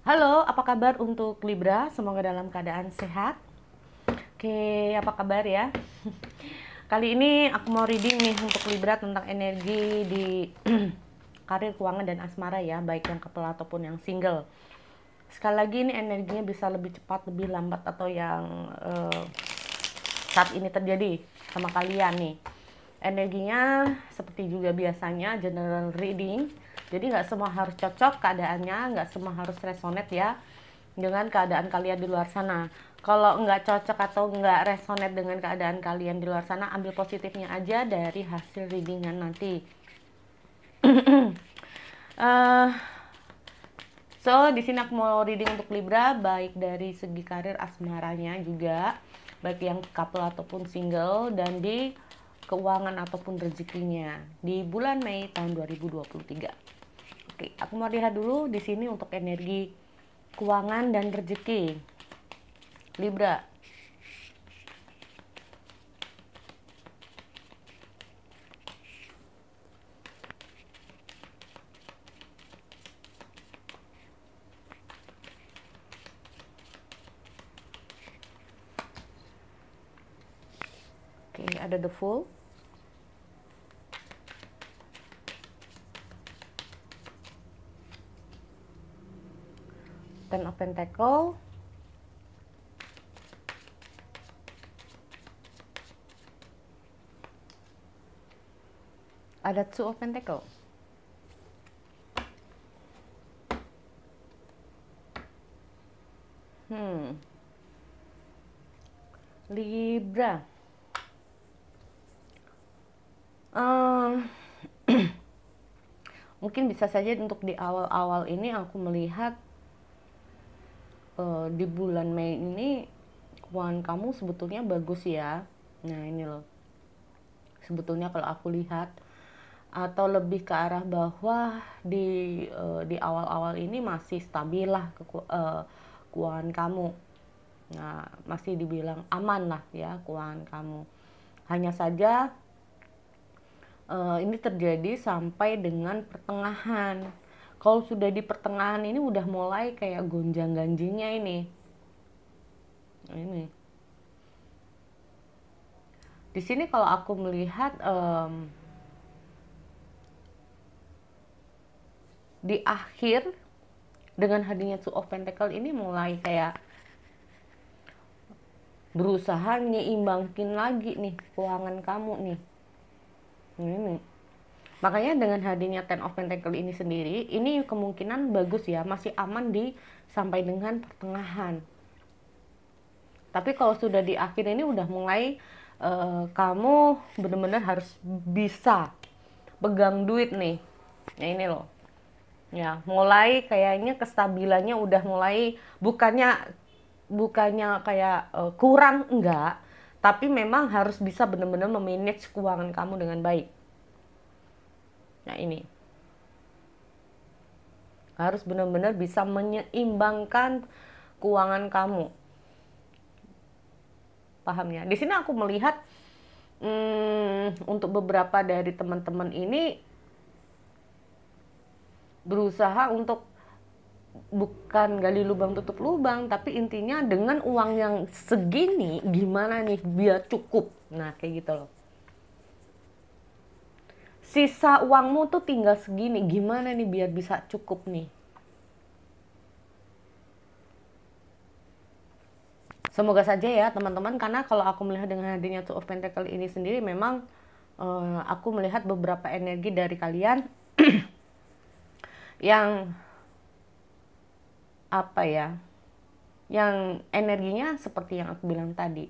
Halo, apa kabar untuk Libra? Semoga dalam keadaan sehat. Oke, apa kabar ya? Kali ini aku mau reading nih untuk Libra tentang energi di karir, keuangan, dan asmara ya, baik yang couple ataupun yang single. Sekali lagi ini energinya bisa lebih cepat, lebih lambat, atau yang saat ini terjadi sama kalian nih. Energinya seperti juga biasanya general reading, jadi nggak semua harus cocok keadaannya, nggak semua harus resonate ya dengan keadaan kalian di luar sana. Kalau nggak cocok atau nggak resonate dengan keadaan kalian di luar sana, ambil positifnya aja dari hasil readingnya nanti. uh, so di sini aku mau reading untuk Libra, baik dari segi karir asmaranya juga, baik yang couple ataupun single, dan di keuangan ataupun rezekinya di bulan Mei tahun 2023. Oke, aku mau lihat dulu di sini untuk energi keuangan dan rezeki Libra. Oke, ada the Fool, Ten of Pentacle, ada Two of Pentacle. Libra. Mungkin bisa saja untuk di awal-awal ini aku melihat di bulan Mei ini keuangan kamu sebetulnya bagus ya. Nah ini loh, sebetulnya kalau aku lihat, atau lebih ke arah bahwa di awal-awal ini masih stabil lah keuangan kamu. Nah, masih dibilang aman lah ya keuangan kamu. Hanya saja ini terjadi sampai dengan pertengahan. Kalau sudah di pertengahan ini udah mulai kayak gonjang-ganjingnya ini. Ini. Di sini kalau aku melihat di akhir dengan hadirnya Two of Pentacle ini mulai kayak berusaha nyimbangin lagi nih keuangan kamu nih. Ini. Makanya dengan hadirnya Ten of Pentacle ini sendiri, ini kemungkinan bagus ya, masih aman di sampai dengan pertengahan. Tapi kalau sudah di akhir ini udah mulai kamu benar-benar harus bisa pegang duit nih. Nah ini loh. Ya, mulai kayaknya kestabilannya udah mulai bukannya kayak kurang, enggak, tapi memang harus bisa benar-benar memanage keuangan kamu dengan baik. Nah ini harus benar-benar bisa menyeimbangkan keuangan kamu, paham ya? Di sini aku melihat untuk beberapa dari teman-teman ini berusaha untuk bukan gali lubang tutup lubang, tapi intinya dengan uang yang segini gimana nih biar cukup. Nah kayak gitu loh, sisa uangmu tuh tinggal segini, gimana nih biar bisa cukup nih. Semoga saja ya teman-teman, karena kalau aku melihat dengan hadirnya Two of Pentacle ini sendiri, memang aku melihat beberapa energi dari kalian yang apa ya, yang energinya seperti yang aku bilang tadi,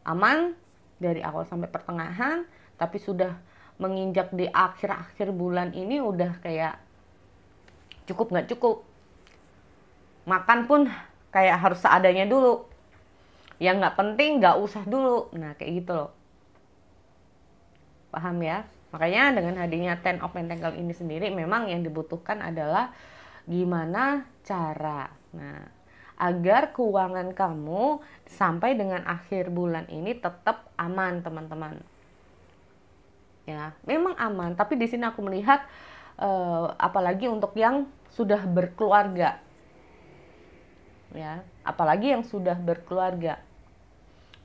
aman dari awal sampai pertengahan, tapi sudah menginjak di akhir-akhir bulan ini udah kayak cukup nggak cukup, makan pun kayak harus seadanya dulu, yang nggak penting nggak usah dulu. Nah kayak gitu loh, paham ya? Makanya dengan hadirnya Ten of Pentacle ini sendiri, memang yang dibutuhkan adalah gimana cara agar keuangan kamu sampai dengan akhir bulan ini tetap aman teman-teman. Ya, memang aman, tapi di sini aku melihat apalagi untuk yang sudah berkeluarga. ya, apalagi yang sudah berkeluarga.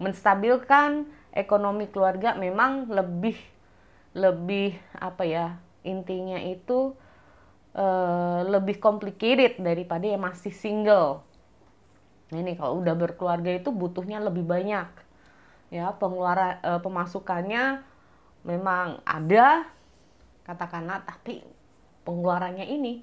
Menstabilkan ekonomi keluarga memang lebih lebih apa ya, intinya itu lebih complicated daripada yang masih single. Nah, ini kalau udah berkeluarga itu butuhnya lebih banyak, ya, pengeluaran pemasukannya memang ada katakanlah, tapi pengeluarannya ini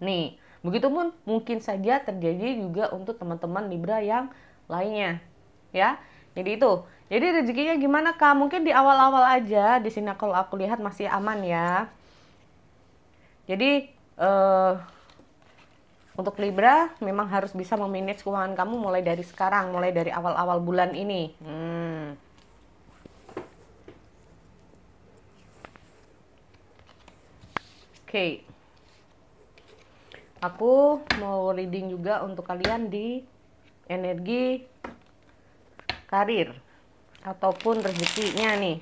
nih. Begitupun mungkin saja terjadi juga untuk teman-teman Libra yang lainnya, ya. Jadi itu. Jadi rezekinya gimana Kak? Mungkin di awal-awal aja. Di sini kalau aku lihat masih aman ya. Jadi untuk Libra memang harus bisa memanage keuangan kamu mulai dari sekarang, mulai dari awal-awal bulan ini. Oke. Aku mau reading juga untuk kalian di energi karir ataupun rezekinya nih.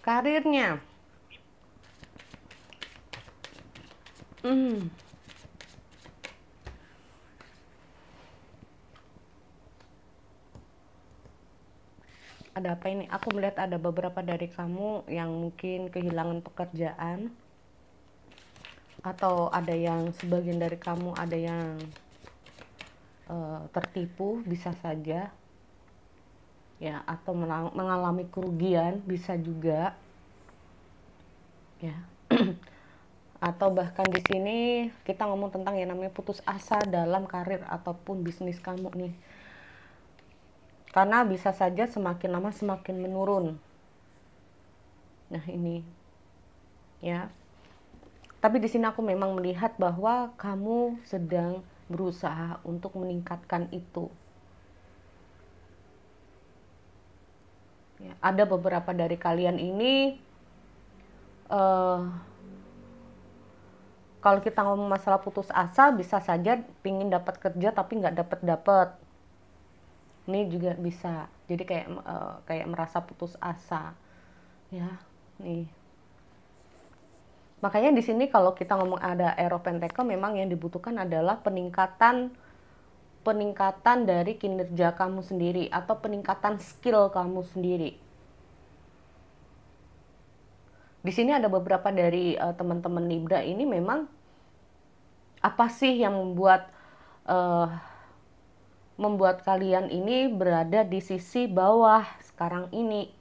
Karirnya. Ada apa ini? Aku melihat ada beberapa dari kamu yang mungkin kehilangan pekerjaan, atau ada yang sebagian dari kamu ada yang tertipu, bisa saja ya, atau mengalami kerugian, bisa juga ya. Atau bahkan di sini kita ngomong tentang yang namanya putus asa dalam karir ataupun bisnis kamu nih, karena bisa saja semakin lama semakin menurun. Nah ini ya, tapi di sini aku memang melihat bahwa kamu sedang berusaha untuk meningkatkan itu. Ya, ada beberapa dari kalian ini kalau kita ngomong masalah putus asa, bisa saja pingin dapat kerja tapi nggak dapat. Ini juga bisa. Jadi kayak merasa putus asa, ya. Nih. Makanya di sini kalau kita ngomong ada Air of Pentacle, memang yang dibutuhkan adalah peningkatan dari kinerja kamu sendiri atau peningkatan skill kamu sendiri. Di sini ada beberapa dari teman-teman Libra ini memang apa sih yang membuat kalian ini berada di sisi bawah sekarang ini?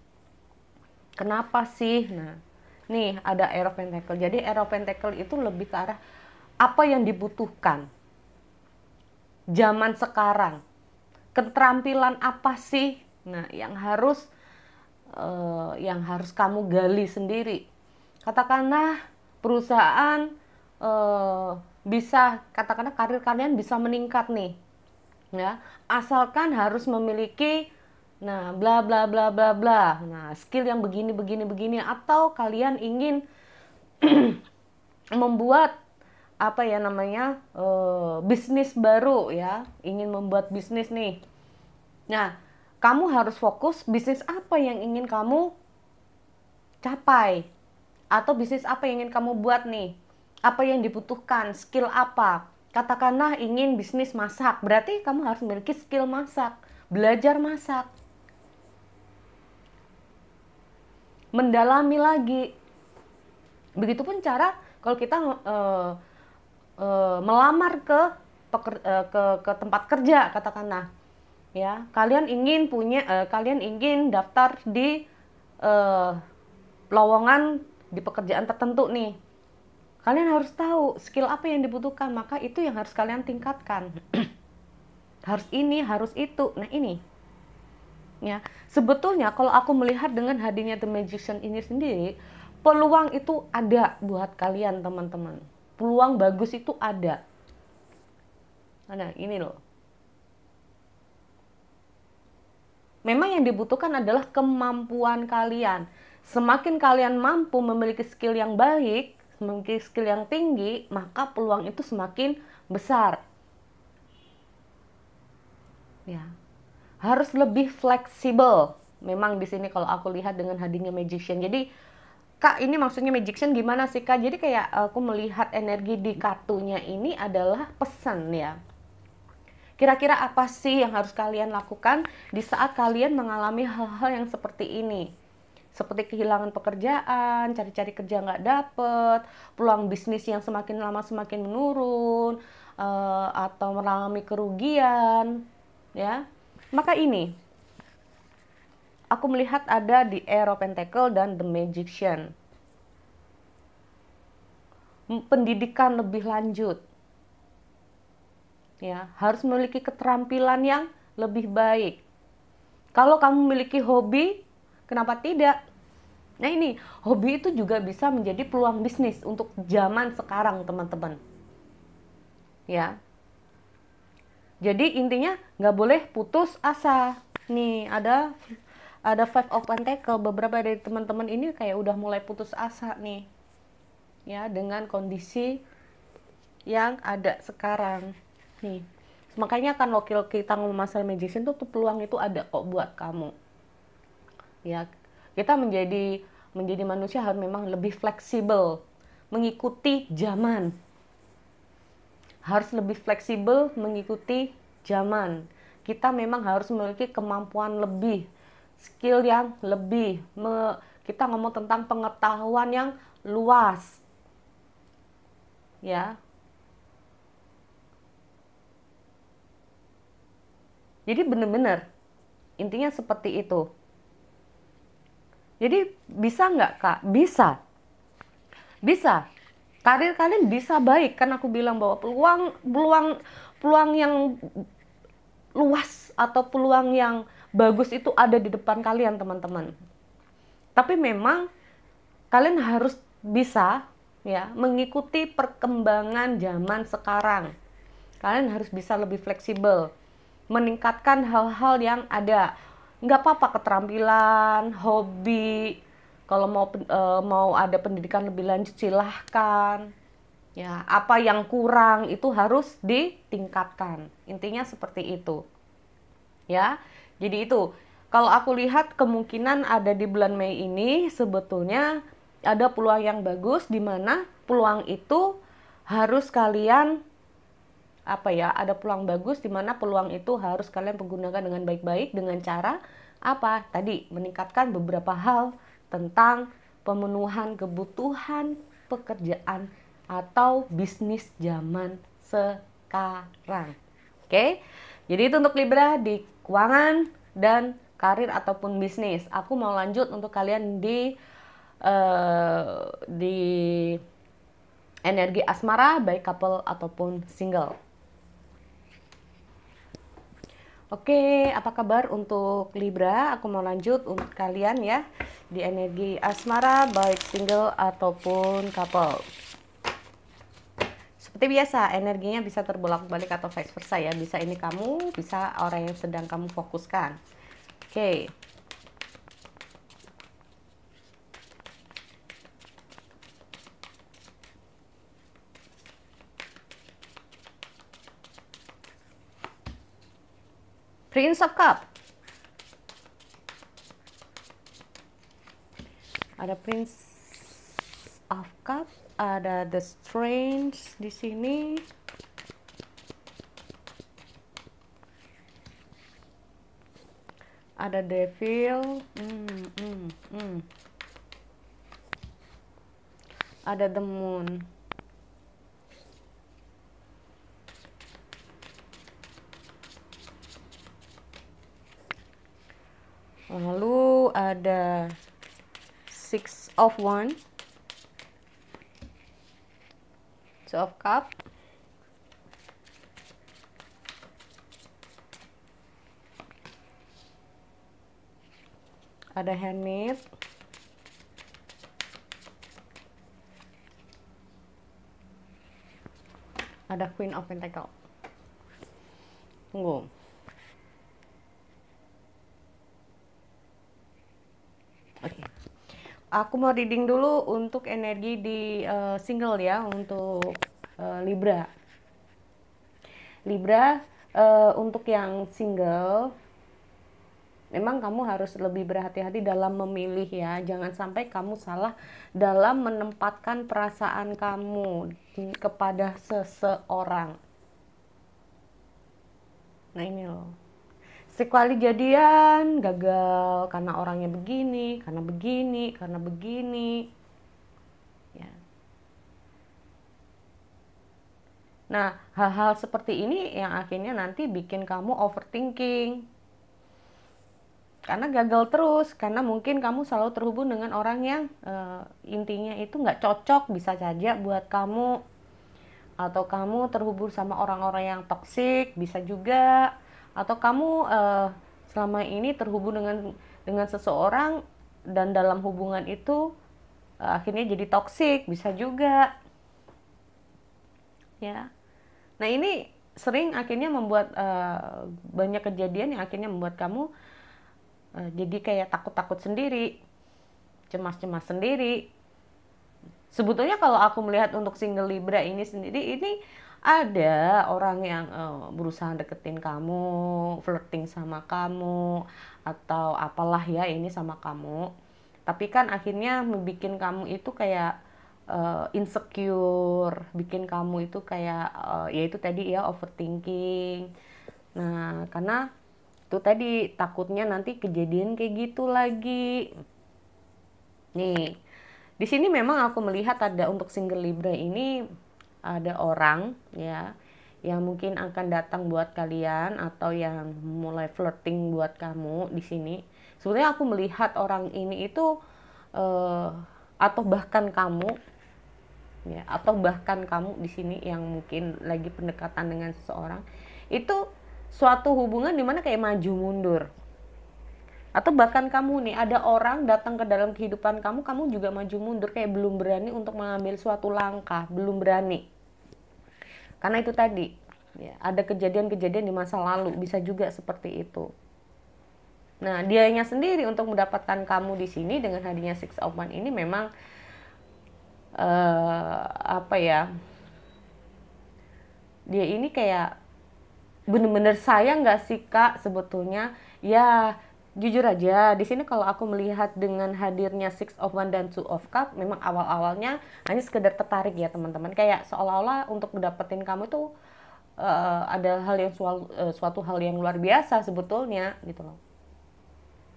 Kenapa sih? Nah, nih ada Air of Pentacle. Jadi Air of Pentacle itu lebih ke arah apa yang dibutuhkan zaman sekarang. Keterampilan apa sih? Nah, yang harus kamu gali sendiri. Katakanlah perusahaan bisa, katakanlah karir kalian bisa meningkat nih, ya, asalkan harus memiliki bla bla bla bla bla, skill yang begini, atau kalian ingin membuat apa ya namanya bisnis baru, ya, ingin membuat bisnis nih. Nah, kamu harus fokus bisnis apa yang ingin kamu capai, atau bisnis apa yang ingin kamu buat nih, apa yang dibutuhkan, skill apa. Katakanlah ingin bisnis masak, berarti kamu harus memiliki skill masak, belajar masak, mendalami lagi. Begitupun cara kalau kita melamar ke tempat kerja, katakanlah, ya, kalian ingin daftar di lowongan di pekerjaan tertentu nih. Kalian harus tahu skill apa yang dibutuhkan, maka itu yang harus kalian tingkatkan. Harus ini, harus itu. Nah ini, ya sebetulnya kalau aku melihat dengan hadirnya The Magician ini sendiri, peluang itu ada buat kalian teman-teman. Peluang bagus itu ada. Nah ini loh. Memang yang dibutuhkan adalah kemampuan kalian. Semakin kalian mampu memiliki skill yang baik, memiliki skill yang tinggi, maka peluang itu semakin besar. Ya, harus lebih fleksibel. Memang di sini kalau aku lihat dengan hadirnya Magician. Jadi, Kak, ini maksudnya Magician gimana sih, Kak? Jadi kayak aku melihat energi di kartunya ini adalah pesan ya. Kira-kira apa sih yang harus kalian lakukan di saat kalian mengalami hal-hal yang seperti ini? Seperti kehilangan pekerjaan, cari-cari kerja nggak dapet, peluang bisnis yang semakin lama semakin menurun, atau mengalami kerugian, ya. Maka ini, aku melihat ada di Air of Pentacle dan The Magician. Pendidikan lebih lanjut. Ya, harus memiliki keterampilan yang lebih baik. Kalau kamu memiliki hobi, kenapa tidak? Nah ini, hobi itu juga bisa menjadi peluang bisnis untuk zaman sekarang teman-teman. Ya, jadi intinya nggak boleh putus asa. Nih ada Five of Pentacle, beberapa dari teman-teman ini kayak udah mulai putus asa nih. Ya, dengan kondisi yang ada sekarang. Nih, makanya kan wakil kita ngomong masalah Magician tuh peluang itu ada kok buat kamu. Ya, kita menjadi manusia harus memang lebih fleksibel, mengikuti zaman. Harus lebih fleksibel mengikuti zaman. Kita memang harus memiliki kemampuan lebih, skill yang lebih. Kita ngomong tentang pengetahuan yang luas. Ya. Jadi benar-benar intinya seperti itu. Jadi bisa nggak, Kak? Bisa. Bisa. Karir kalian bisa baik, kan aku bilang bahwa peluang yang luas atau peluang yang bagus itu ada di depan kalian, teman-teman. Tapi memang kalian harus bisa ya mengikuti perkembangan zaman sekarang. Kalian harus bisa lebih fleksibel, meningkatkan hal-hal yang ada. Nggak apa-apa keterampilan, hobi. Kalau mau ada pendidikan lebih lanjut silahkan. Ya, apa yang kurang itu harus ditingkatkan. Intinya seperti itu. Ya. Jadi itu. Kalau aku lihat kemungkinan ada di bulan Mei ini sebetulnya ada peluang yang bagus di mana peluang itu harus kalian ada peluang bagus di mana peluang itu harus kalian pergunakan dengan baik-baik dengan cara apa? Tadi meningkatkan beberapa hal tentang pemenuhan kebutuhan pekerjaan atau bisnis zaman sekarang. Oke. Jadi itu untuk Libra di keuangan dan karir ataupun bisnis. Aku mau lanjut untuk kalian di energi asmara baik couple ataupun single. Oke, apa kabar untuk Libra? Aku mau lanjut untuk kalian ya di energi asmara baik single ataupun couple. Seperti biasa, energinya bisa terbolak-balik atau vice versa ya. Bisa ini kamu, bisa orang yang sedang kamu fokuskan. Oke. Prince of Cup. Ada Prince of Cup, ada The Strange di sini. Ada Devil. Ada The Moon. Lalu ada Six of Wands. Two of Cup. Ada Hermit. Ada Queen of Pentacle. Tunggu. Oke. Aku mau reading dulu untuk energi di single ya, untuk Libra. Libra, untuk yang single, memang kamu harus lebih berhati-hati dalam memilih ya. Jangan sampai kamu salah dalam menempatkan perasaan kamu kepada seseorang. Nah ini loh. Sekali jadian gagal karena orangnya begini, karena begini, karena begini. Ya. Nah, hal-hal seperti ini yang akhirnya nanti bikin kamu overthinking. Karena gagal terus, karena mungkin kamu selalu terhubung dengan orang yang intinya itu nggak cocok, bisa saja buat kamu. Atau kamu terhubung sama orang-orang yang toksik, bisa juga. Atau kamu selama ini terhubung dengan seseorang dan dalam hubungan itu akhirnya jadi toksik, bisa juga ya. Nah ini sering akhirnya membuat banyak kejadian yang akhirnya membuat kamu jadi kayak takut-takut sendiri, cemas-cemas sendiri. Sebetulnya kalau aku melihat untuk single Libra ini sendiri, ini ada orang yang berusaha deketin kamu, flirting sama kamu, atau apalah ya ini sama kamu. Tapi kan akhirnya membuat kamu itu kayak insecure, bikin kamu itu kayak ya itu tadi ya overthinking. Nah karena itu tadi takutnya nanti kejadian kayak gitu lagi. Nih di sini memang aku melihat ada untuk single Libra ini ada orang ya yang mungkin akan datang buat kalian atau yang mulai flirting buat kamu di sini. Sebenarnya aku melihat orang ini itu atau bahkan kamu ya, atau bahkan kamu di sini yang mungkin lagi pendekatan dengan seseorang itu suatu hubungan dimana kayak maju mundur. Atau bahkan kamu nih, ada orang datang ke dalam kehidupan kamu, kamu juga maju mundur, kayak belum berani untuk mengambil suatu langkah, belum berani. Karena itu tadi, ya, ada kejadian-kejadian di masa lalu, bisa juga seperti itu. Nah, dianya sendiri untuk mendapatkan kamu di sini dengan hadirnya Six of Wands ini memang apa ya? Dia ini kayak bener-bener sayang nggak sih Kak sebetulnya? Ya, jujur aja, di sini kalau aku melihat dengan hadirnya Six of Wands dan Two of Cups, memang awal-awalnya hanya sekedar tertarik ya teman-teman. Kayak seolah-olah untuk mendapatkan kamu itu ada hal yang suatu hal yang luar biasa sebetulnya gitu loh.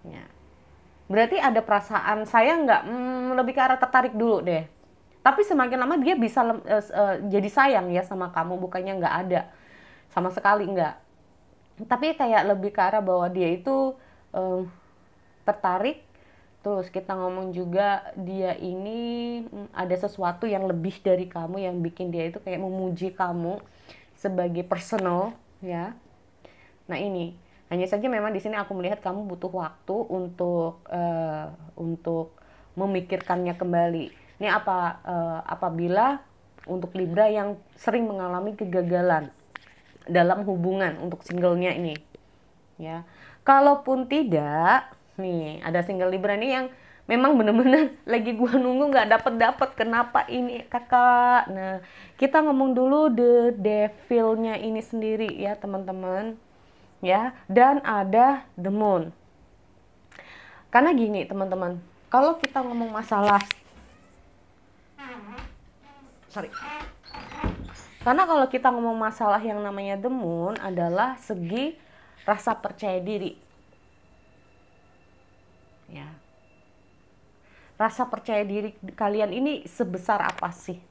Ya. Berarti ada perasaan sayang nggak? Lebih ke arah tertarik dulu deh. Tapi semakin lama dia bisa jadi sayang ya sama kamu, bukannya nggak ada. Sama sekali nggak. Tapi kayak lebih ke arah bahwa dia itu tertarik. Terus kita ngomong juga dia ini ada sesuatu yang lebih dari kamu yang bikin dia itu kayak memuji kamu sebagai personal ya. Nah ini hanya saja memang di sini aku melihat kamu butuh waktu untuk memikirkannya kembali. Ini apabila untuk Libra yang sering mengalami kegagalan dalam hubungan untuk singlenya ini ya. Kalaupun tidak, nih ada single Libra nih yang memang bener-bener lagi gua nunggu nggak dapet kenapa ini kakak. Nah kita ngomong dulu the devilnya ini sendiri ya teman-teman ya, dan ada the moon. Karena gini teman-teman, kalau kita ngomong masalah karena kalau kita ngomong masalah yang namanya the moon adalah segi rasa percaya diri. Ya. Rasa percaya diri kalian ini sebesar apa sih?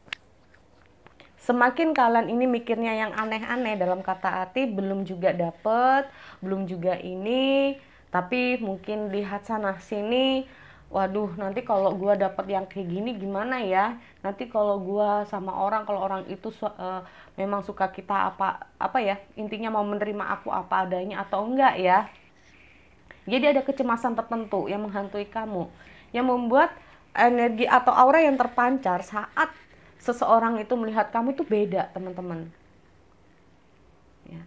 Semakin kalian ini mikirnya yang aneh-aneh dalam kata arti belum juga dapet, belum juga ini, tapi mungkin lihat sana sini waduh nanti kalau gue dapet yang kayak gini gimana ya, nanti kalau gue sama orang, kalau orang itu memang suka kita apa apa ya, intinya mau menerima aku apa adanya atau enggak ya. Jadi ada kecemasan tertentu yang menghantui kamu, yang membuat energi atau aura yang terpancar saat seseorang itu melihat kamu itu beda, teman-teman ya.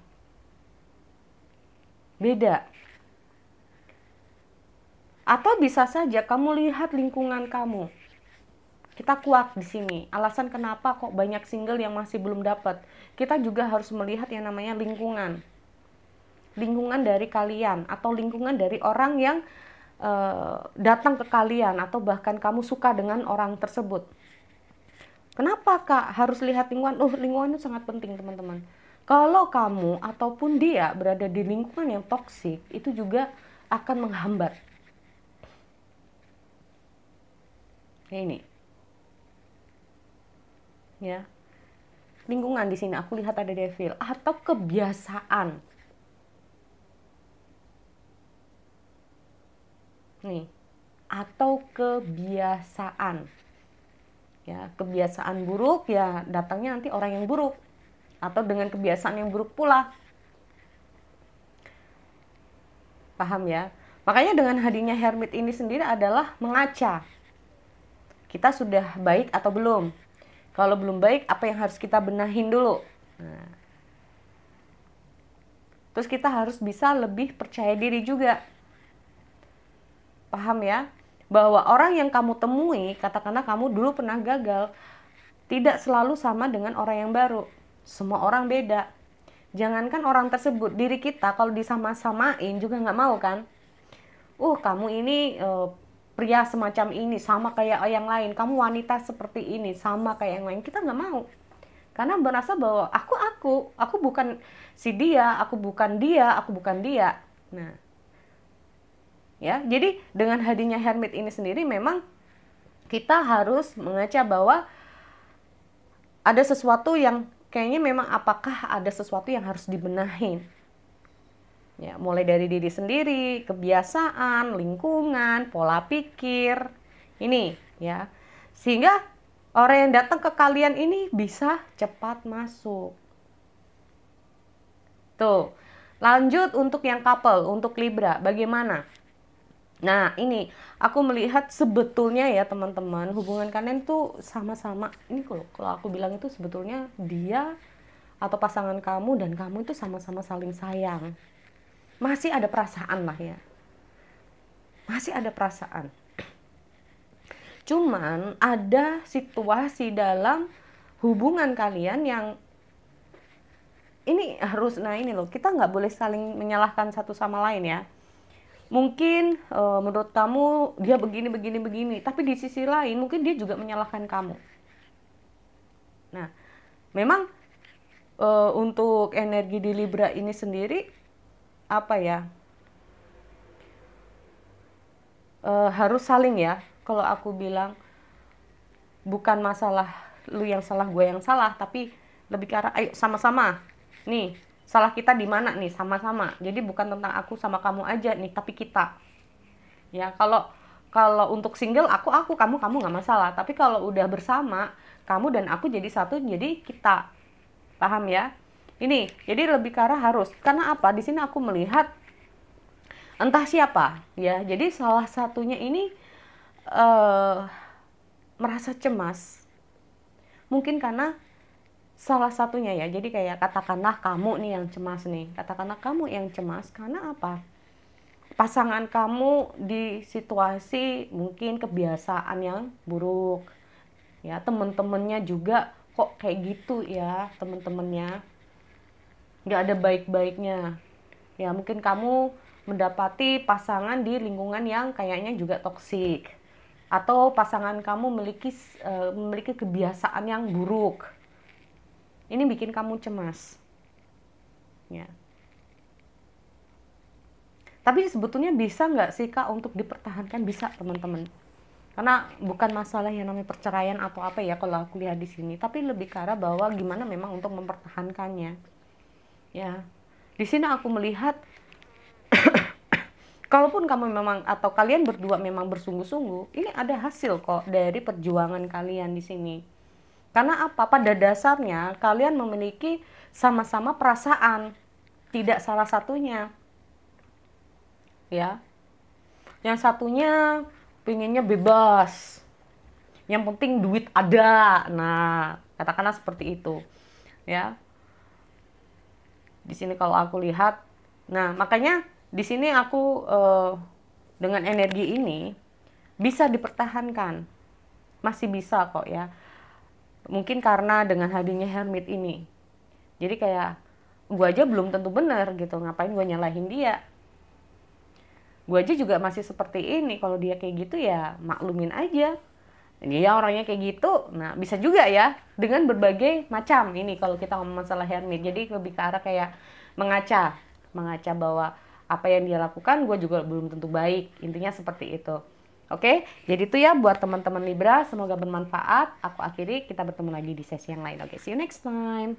Beda. Atau bisa saja kamu lihat lingkungan kamu. Kita kuat di sini. Alasan kenapa kok banyak single yang masih belum dapat. Kita juga harus melihat yang namanya lingkungan. Lingkungan dari kalian atau lingkungan dari orang yang datang ke kalian atau bahkan kamu suka dengan orang tersebut. Kenapa Kak harus lihat lingkungan? Lingkungan itu sangat penting, teman-teman. Kalau kamu ataupun dia berada di lingkungan yang toksik, itu juga akan menghambat. Ini ya, lingkungan di sini aku lihat ada devil atau kebiasaan nih, atau kebiasaan ya, kebiasaan buruk ya, datangnya nanti orang yang buruk atau dengan kebiasaan yang buruk pula, paham ya. Makanya dengan hadirnya hermit ini sendiri adalah mengaca, kita sudah baik atau belum. Kalau belum baik, apa yang harus kita benahin dulu. Nah, terus kita harus bisa lebih percaya diri juga. Paham ya? Bahwa orang yang kamu temui, katakanlah kamu dulu pernah gagal, tidak selalu sama dengan orang yang baru. Semua orang beda. Jangankan orang tersebut, diri kita kalau disama-samain juga nggak mau kan? Kamu ini pria semacam ini, sama kayak yang lain. Kamu wanita seperti ini, sama kayak yang lain. Kita nggak mau. Karena merasa bahwa aku bukan si dia, aku bukan dia, aku bukan dia. Nah, ya, jadi dengan hadirnya hermit ini sendiri memang kita harus mengaca bahwa ada sesuatu yang kayaknya memang apakah ada sesuatu yang harus dibenahin. Ya, mulai dari diri sendiri, kebiasaan, lingkungan, pola pikir. Ini ya. Sehingga orang yang datang ke kalian ini bisa cepat masuk. Tuh. Lanjut untuk yang couple, untuk Libra, bagaimana? Nah, ini aku melihat sebetulnya ya teman-teman, hubungan kalian tuh sama-sama. Ini kalau aku bilang itu sebetulnya dia atau pasangan kamu dan kamu itu sama-sama saling sayang. Masih ada perasaan lah ya. Masih ada perasaan. Cuman ada situasi dalam hubungan kalian yang ini harus, nah ini loh, kita nggak boleh saling menyalahkan satu sama lain ya. Mungkin menurut kamu dia begini, tapi di sisi lain mungkin dia juga menyalahkan kamu. Nah, memang untuk energi di Libra ini sendiri apa ya, harus saling ya. Kalau aku bilang bukan masalah lu yang salah gue yang salah, tapi lebih ke arah ayo sama-sama nih, salah kita di mana nih, sama-sama. Jadi bukan tentang aku sama kamu aja nih, tapi kita ya. Kalau untuk single aku kamu nggak masalah, tapi kalau udah bersama kamu dan aku jadi satu, jadi kita, paham ya. Ini jadi lebih ke arah harus, karena apa, di sini aku melihat entah siapa ya, jadi salah satunya ini merasa cemas, mungkin karena salah satunya ya. Jadi kayak katakanlah kamu nih yang cemas nih, katakanlah kamu yang cemas karena apa, pasangan kamu di situasi mungkin kebiasaan yang buruk ya, temen-temennya juga kok kayak gitu ya, temen-temennya nggak ada baik-baiknya ya. Mungkin kamu mendapati pasangan di lingkungan yang kayaknya juga toksik, atau pasangan kamu memiliki kebiasaan yang buruk. Ini bikin kamu cemas ya. Tapi sebetulnya bisa nggak sih Kak untuk dipertahankan? Bisa teman-teman, karena bukan masalah yang namanya perceraian atau apa ya kalau aku lihat di sini, tapi lebih ke arah bahwa gimana memang untuk mempertahankannya ya. Di sini aku melihat Kalaupun kamu memang atau kalian berdua memang bersungguh-sungguh, ini ada hasil kok dari perjuangan kalian di sini. Karena apa? Pada dasarnya kalian memiliki sama-sama perasaan, tidak salah satunya. Ya. Yang satunya pengennya bebas. Yang penting duit ada. Nah, katakanlah seperti itu. Ya. Di sini kalau aku lihat, nah makanya di sini aku dengan energi ini bisa dipertahankan, masih bisa kok ya. Mungkin karena dengan hadirnya hermit ini, jadi kayak gue aja belum tentu benar gitu, ngapain gue nyalahin dia. Gue aja juga masih seperti ini, kalau dia kayak gitu ya maklumin aja. Dia orangnya kayak gitu, nah bisa juga ya dengan berbagai macam ini kalau kita ngomong masalah hermit. Jadi lebih ke arah kayak mengaca bahwa apa yang dia lakukan gue juga belum tentu baik, intinya seperti itu. Oke, jadi itu ya buat teman-teman Libra, semoga bermanfaat. Aku akhiri, kita bertemu lagi di sesi yang lain. Oke, see you next time.